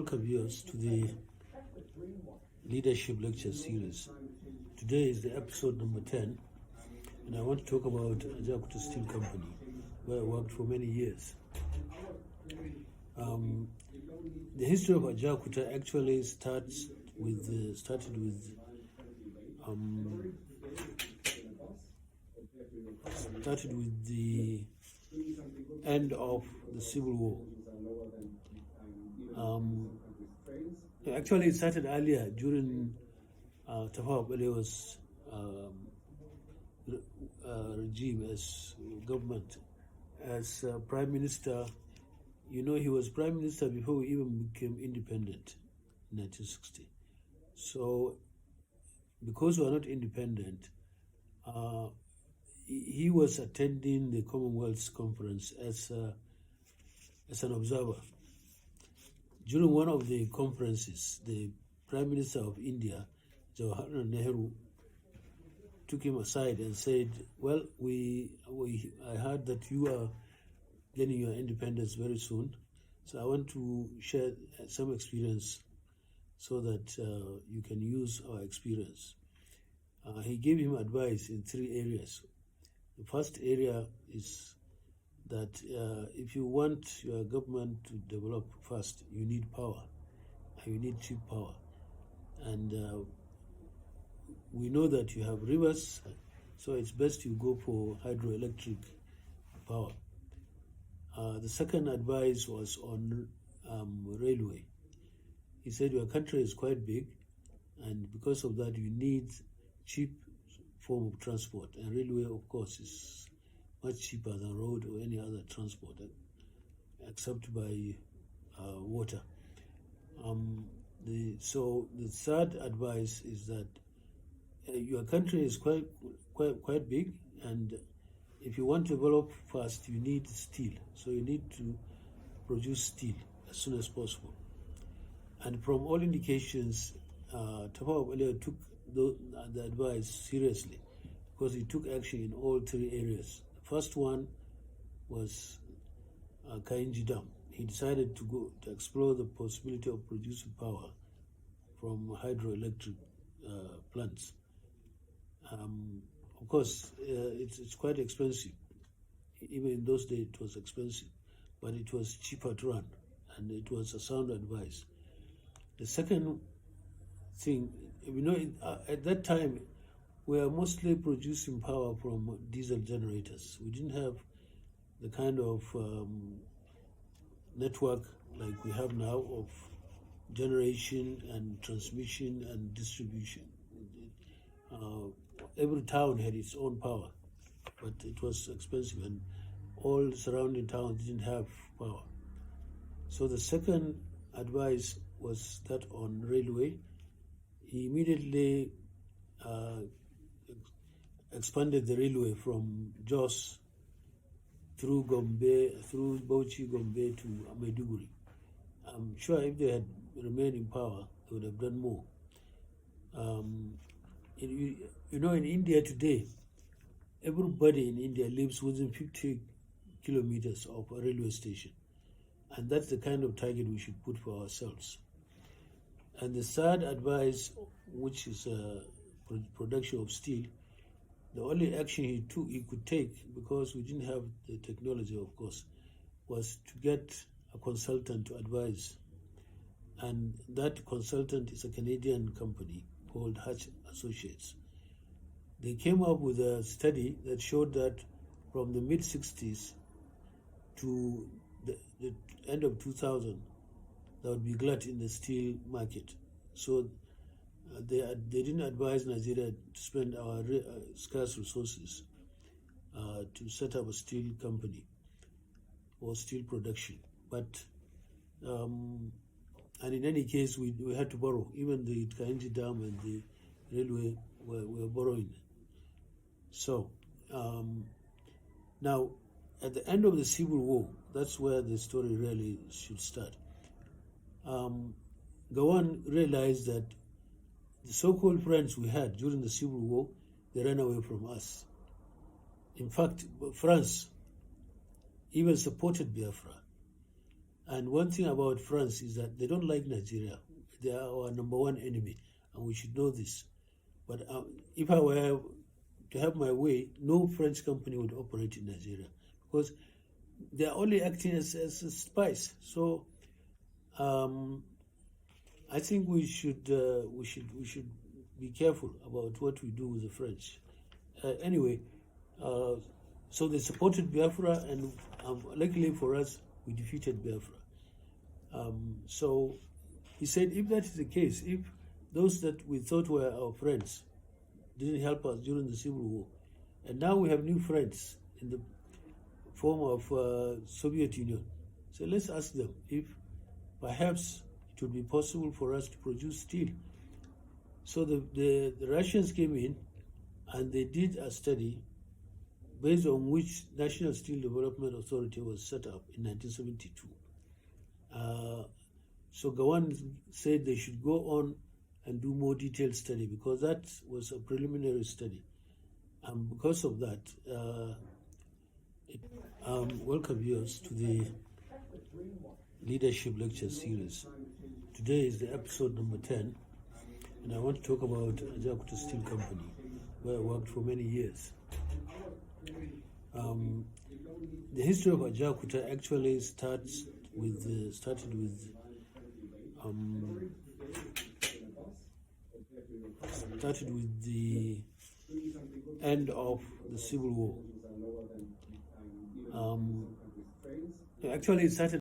welcome viewers to the Leadership Lecture Series. Today is the episode number 10, and I want to talk about Ajaokuta Steel Company, where I worked for many years. The history of Ajaokuta actually started with the end of the Civil War. Actually, it started earlier during Tafawa Balewa's regime as government, as Prime Minister. You know, he was Prime Minister before we even became independent in 1960. So, because we are not independent, he was attending the Commonwealth Conference as an observer. During one of the conferences, the Prime Minister of India, Jawaharlal Nehru, took him aside and said, "Well, I heard that you are getting your independence very soon, so I want to share some experience so that you can use our experience." He gave him advice in 3 areas. The first area is that if you want your government to develop fast, you need power, and you need cheap power. And we know that you have rivers, so it's best you go for hydroelectric power. The second advice was on railway. He said your country is quite big, and because of that you need cheap form of transport, and railway of course is much cheaper than road or any other transport except by water. So the third advice is that your country is quite big, and if you want to develop fast, you need steel. So you need to produce steel as soon as possible. And from all indications, Tafawa Balewa took the advice seriously, because he took action in all 3 areas. The first one was Kainji Dam. He decided to explore the possibility of producing power from hydroelectric plants. Of course, it's quite expensive. Even in those days, it was expensive, but it was cheaper to run, and it was a sound advice. The second thing, at that time, we were mostly producing power from diesel generators. We didn't have the kind of network like we have now of generation and transmission and distribution. Every town had its own power, but it was expensive, and all surrounding towns didn't have power. So the second advice was that on railway. He immediately expanded the railway from Jos through Bauchi, Gombe to Maiduguri. I'm sure if they had remained in power, they would have done more. In India today, everybody in India lives within 50 kilometers of a railway station. And that's the kind of target we should put for ourselves. And the third advice, which is production of steel, the only action he could take, because we didn't have the technology, of course, was to get a consultant to advise. And that consultant is a Canadian company called Hatch Associates. They came up with a study that showed that from the mid-60s to the end of 2000, there would be glut in the steel market. So they didn't advise Nigeria to spend our scarce resources to set up a steel company or steel production. But and in any case, we had to borrow. Even the Kainji Dam and the railway were borrowing. So now, at the end of the Civil War, that's where the story really should start. Gawan realized that the so-called friends we had during the Civil War, they ran away from us. In fact, France even supported Biafra. And one thing about France is that they don't like Nigeria. They are our number one enemy, and we should know this. But if I were to have my way, no French company would operate in Nigeria because they are only acting as spies. So I think we should be careful about what we do with the French. Anyway, so they supported Biafra, and luckily for us, we defeated Biafra. So he said, if that is the case, if those that we thought were our friends didn't help us during the Civil War, and now we have new friends in the form of Soviet Union, so let's ask them if perhaps it would be possible for us to produce steel. So the Russians came in and they did a study based on which National Steel Development Authority was set up in 1972. So Gawan said they should go on and do more detailed study because that was a preliminary study. And because of that, welcome viewers to the Leadership Lecture Series. Today is the episode number 10, and I want to talk about Ajaokuta Steel Company, where I worked for many years. The history of Ajaokuta actually started with the end of the Civil War. Actually, it started